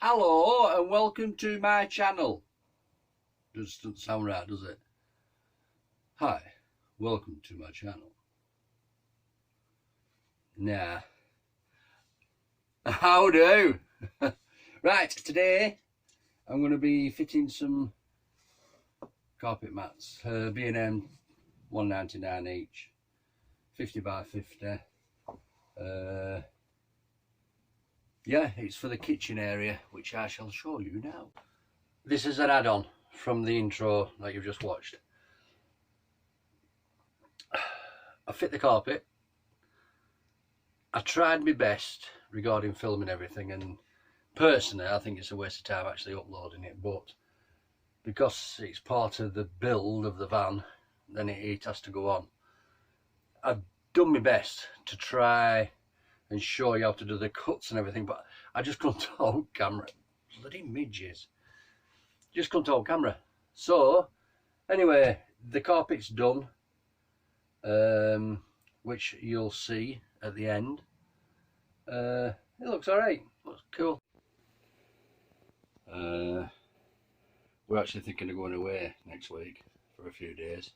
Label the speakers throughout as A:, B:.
A: Hello and welcome to my channel. Doesn't sound right, does it? Hi, welcome to my channel. Nah. How do? Right, today I'm going to be fitting some carpet mats. B&M, £1.99 each, 50 by 50. Yeah, it's for the kitchen area, which I shall show you now. This is an add-on from the intro that you've just watched. I fit the carpet. I tried my best regarding filming everything, and personally I think it's a waste of time actually uploading it, but because it's part of the build of the van, then it has to go on. I've done my best to try and show you how to do the cuts and everything, but I just couldn't hold camera. Bloody midges. Just couldn't hold camera. So anyway, the carpet's done, which you'll see at the end. It looks alright, looks cool. We're actually thinking of going away next week for a few days.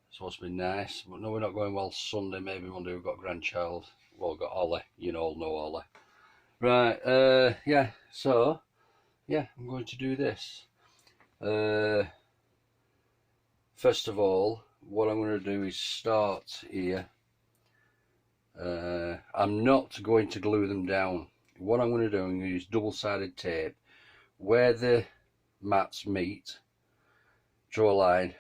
A: It's supposed to be nice, but no, we're not going. Well, Sunday, maybe Monday. We've got a grandchild. Well, we've got Ollie, you know Ollie. Right, yeah, so yeah, I'm going to do this. First of all, what I'm going to do is start here. I'm not going to glue them down. What I'm going to do, I'm going to use double-sided tape where the mats meet, draw a line,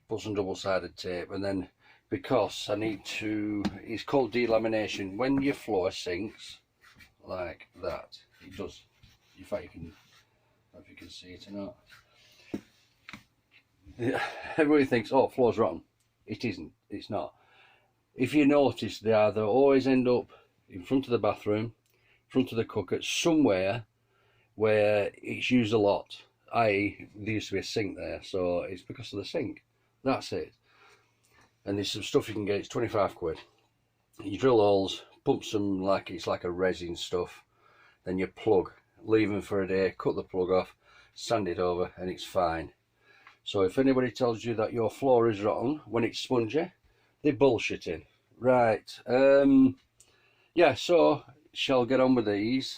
A: put some double-sided tape, and then because I need to, it's called delamination. When your floor sinks like that, it does. In fact, you can, I don't know if you can see it or not. Everybody thinks, oh, floor's rotten. It isn't. It's not. If you notice, they either always end up in front of the bathroom, front of the cooker, somewhere where it's used a lot. I.e., there used to be a sink there, so it's because of the sink. That's it. And there's some stuff you can get. It's 25 quid. You drill holes, pump some, like it's like a resin stuff, then you plug, leave them for a day, cut the plug off, sand it over, and it's fine. So if anybody tells you that your floor is rotten when it's spongy, they're bullshitting. Right, yeah, so shall get on with these.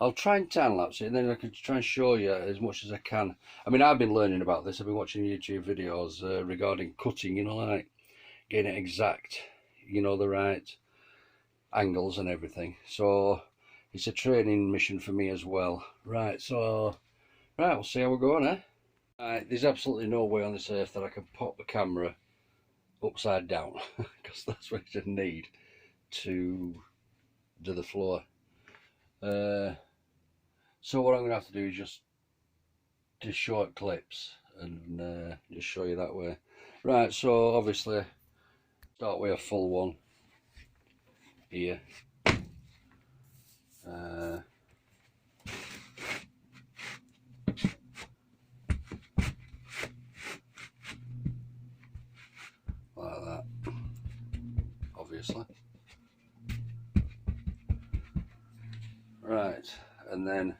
A: I'll try and time lapse it, and then I can try and show you as much as I can. I mean, I've been learning about this. I've been watching YouTube videos regarding cutting, you know, like getting it exact, you know, the right angles and everything. So it's a training mission for me as well. Right, so right, we'll see how we're going, eh? Right, there's absolutely no way on this earth that I can pop the camera upside down because that's what you need to do the floor. So what I'm going to have to do is just short clips and just show you that way. Right, so obviously start with a full one here. Like that, obviously. Right, and then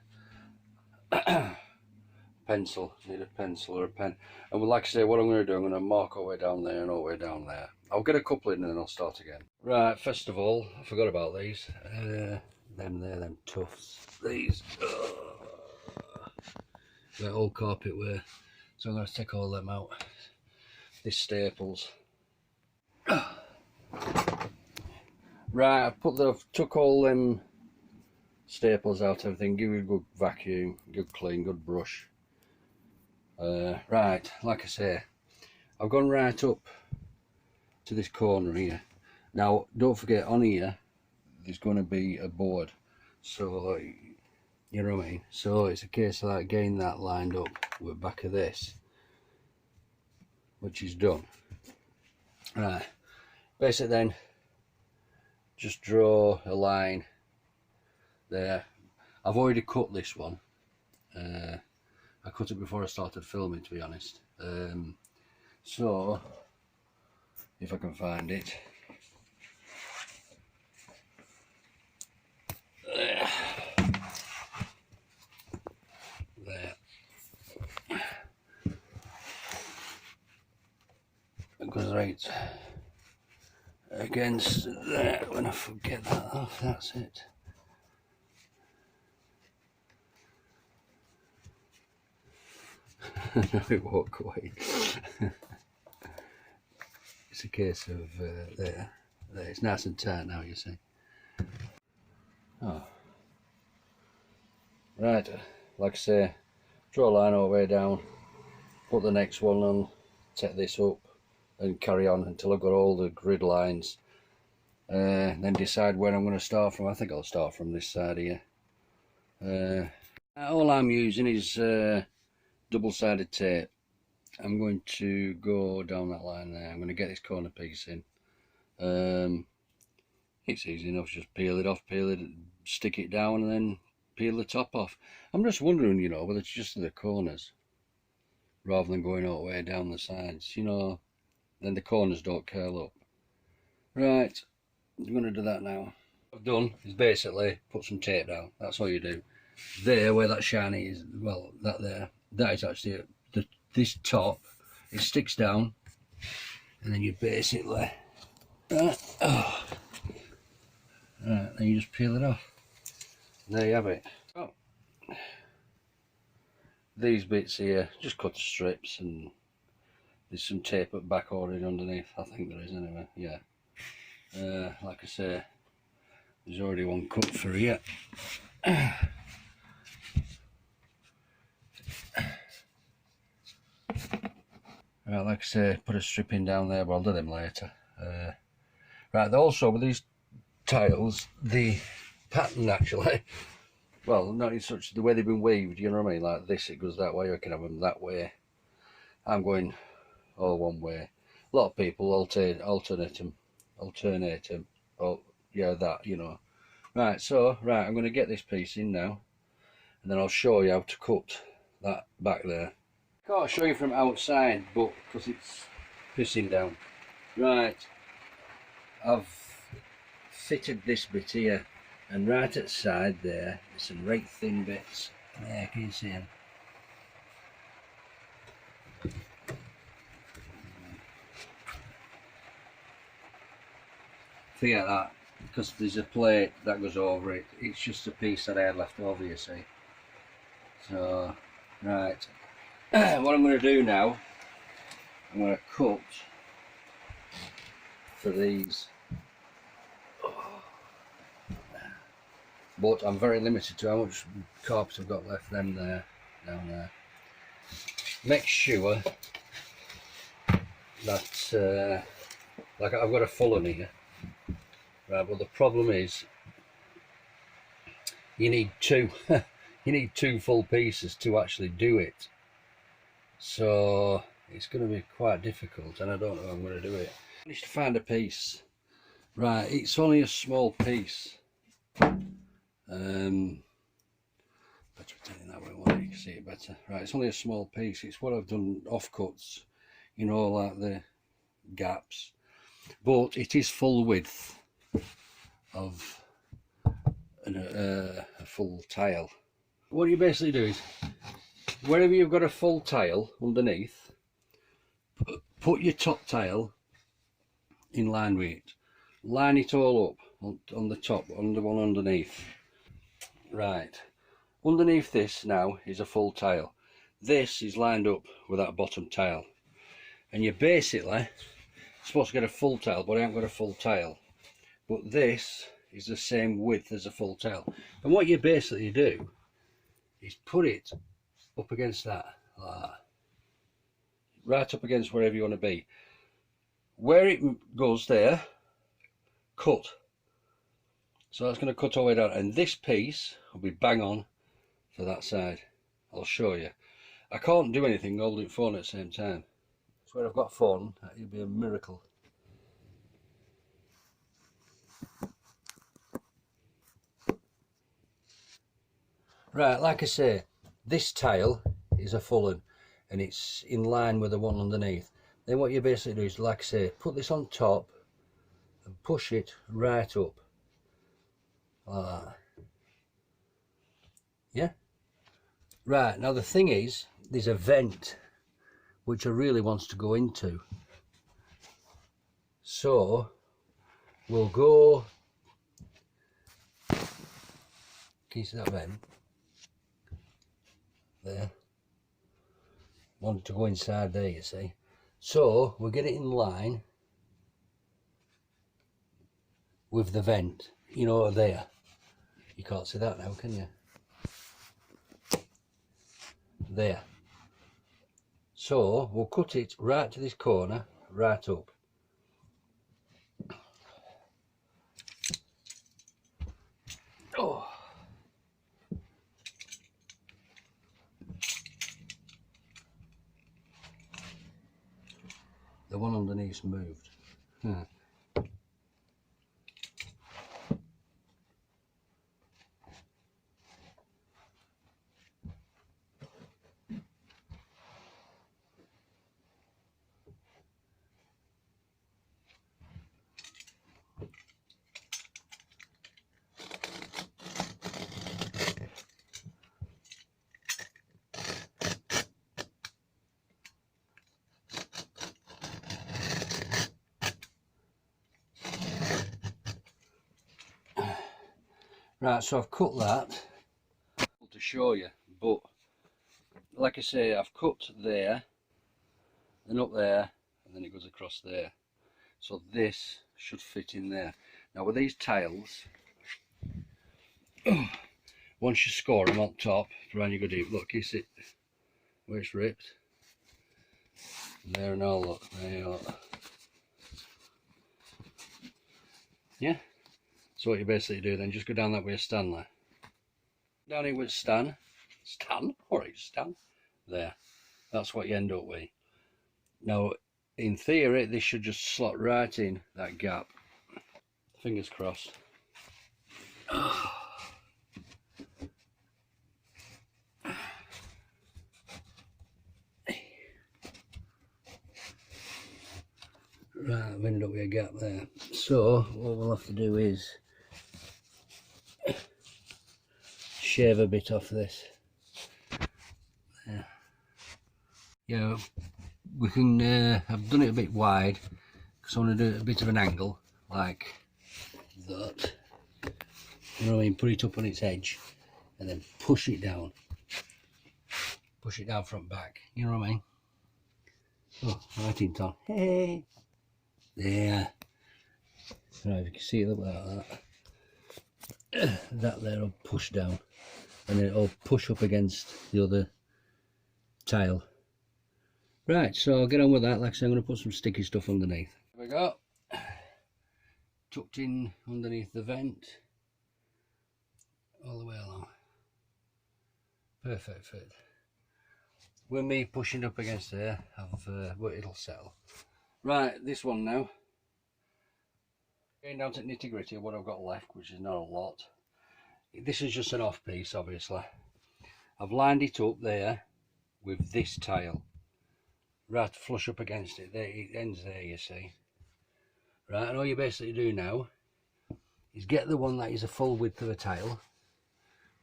A: pencil, need a pencil or a pen. And like I say, what I'm going to do, I'm going to mark all the way down there and all the way down there. I'll get a couple in and then I'll start again. Right, first of all, I forgot about these. Them tufts. These. They're all carpet wear. So I'm going to take all them out. These staples. Right, I've took all them staples out, everything. Give it a good vacuum, good clean, good brush. Right, like I say, I've gone right up to this corner here. Now, don't forget, on here, there's going to be a board. So, you know what I mean? So, it's a case of like getting that lined up with the back of this, which is done. Right, basically then, just draw a line there. I've already cut this one. I cut it before I started filming, to be honest. So if I can find it, right against there. When I forget that off, that's it. No, it won't quite. It's a case of there. It's nice and tight now, you see. Oh. Right, like I say, draw a line all the way down, put the next one on, set this up and carry on until I've got all the grid lines. Then decide where I'm going to start from. I think I'll start from this side here. All I'm using is double-sided tape. I'm going to go down that line there. I'm going to get this corner piece in. It's easy enough, just peel it off, peel it, stick it down and then peel the top off. I'm just wondering, you know, whether it's just the corners rather than going all the way down the sides, you know, then the corners don't curl up. Right, I'm going to do that now. What I've done is basically put some tape down. That's all you do. There, where that shiny is, well, that there, that is actually this top. It sticks down, and then you basically right, then you just peel it off. And there you have it. Oh. These bits here, just cut to strips, and there's some tape at the back already underneath. I think there is anyway. Yeah. Like I say, there's already one cut for here. Right, like I say, put a strip in down there, but I'll do them later. Right, also with these tiles, the pattern actually, well, not in such the way they've been weaved, you know what I mean? Like this, it goes that way, I can have them that way. I'm going all one way. A lot of people alternate them, or yeah, that, you know. Right, so, right, I'm going to get this piece in now, and then I'll show you how to cut that back there. Can't show you from outside, but because it's pissing down. Right, I've fitted this bit here, and right at the side there, there's some right thin bits. There, can you see them? Forget that, because there's a plate that goes over it. It's just a piece that I had left over, you see. So, right. What I'm going to do now, I'm going to cut for these, but I'm very limited to how much carpet I've got left. Them there, down there. Make sure that like I've got a full one here, right? But the problem is you need two. You need two full pieces to actually do it. So it's going to be quite difficult, and I don't know how I'm going to do it. I managed to find a piece. Right, it's only a small piece. Better pretending that way, won't you can see it better. Right, it's only a small piece. It's what I've done offcuts, you know, like the gaps. But it is full width of a full tile. What you basically do is, wherever you've got a full tile underneath, put your top tile in line with it. Line it all up on the top, on the one underneath. Right, underneath this now is a full tile. This is lined up with that bottom tile. And you're basically supposed to get a full tile, but I haven't got a full tile. But this is the same width as a full tile. And what you basically do is put it up against that, like that. Right up against wherever you want to be. Where it goes there, cut. So that's going to cut all the way down, and this piece will be bang on for that side. I'll show you. I can't do anything holding phone at the same time. So where I've got phone, it'll be a miracle. Right, like I say, this tile is a full one, and it's in line with the one underneath. Then what you basically do is, like I say, put this on top and push it right up like that. Yeah. Right, now the thing is, there's a vent which I really wants to go into. So we'll go, can you see that vent? There. Want to go inside there, you see. So we'll get it in line with the vent, you know, there. You can't see that now, can you? There. So we'll cut it right to this corner, right up. Oh. The one underneath's moved. Right, so I've cut that to show you, but like I say, I've cut there and up there, and then it goes across there. So this should fit in there. Now with these tiles, once you score them on top, around you go deep, look, you see where it's ripped? There and all, look, there you are. Yeah? So what you basically do then, just go down that way, Stanley. Down here with Stan. Alright, Stan. There. That's what you end up with. Now, in theory, this should just slot right in that gap. Fingers crossed. Right, I've ended up with a gap there. So, what we'll have to do is shave a bit off this. Yeah, we can, I've done it a bit wide because I want to do a bit of an angle, like that. You know what I mean? Put it up on its edge and then push it down. Push it down front back. You know what I mean? Oh, right in time. Hey! There. Right, if you can see it, look like that. That there will push down and then it'll push up against the other tile. Right, so I'll get on with that. Like I say, I'm going to put some sticky stuff underneath. There we go. Tucked in underneath the vent. All the way along. Perfect fit. With me pushing up against there, well, it'll settle. Right, this one now. Getting down to nitty gritty of what I've got left, which is not a lot. This is just an off piece, obviously. I've lined it up there with this tile. Right, flush up against it. There, it ends there, you see. Right, and all you basically do now is get the one that is a full width of a tile,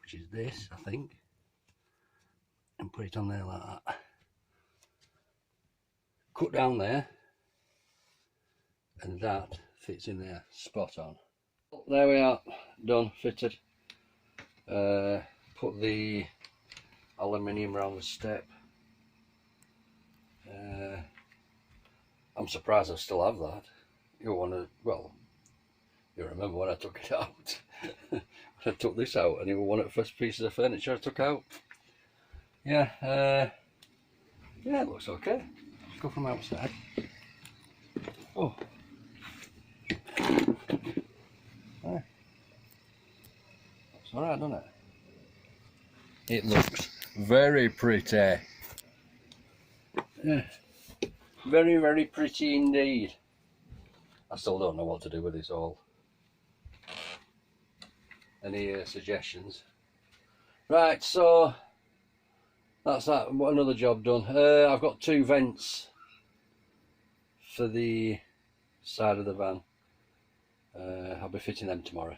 A: which is this, I think, and put it on there like that. Cut down there, and that fits in there, spot on. There we are, done, fitted. Put the aluminium around the step. I'm surprised I still have that. You want to, well, you remember when I took it out. When I took this out, and it was one of the first pieces of furniture I took out. Yeah, yeah, it looks okay. Let's go from outside. Oh, yeah. It's alright, doesn't it? It looks very pretty. Yeah, very, very pretty indeed. I still don't know what to do with this all. Any suggestions? Right, so that's that. Another job done. I've got 2 vents for the side of the van. I'll be fitting them tomorrow.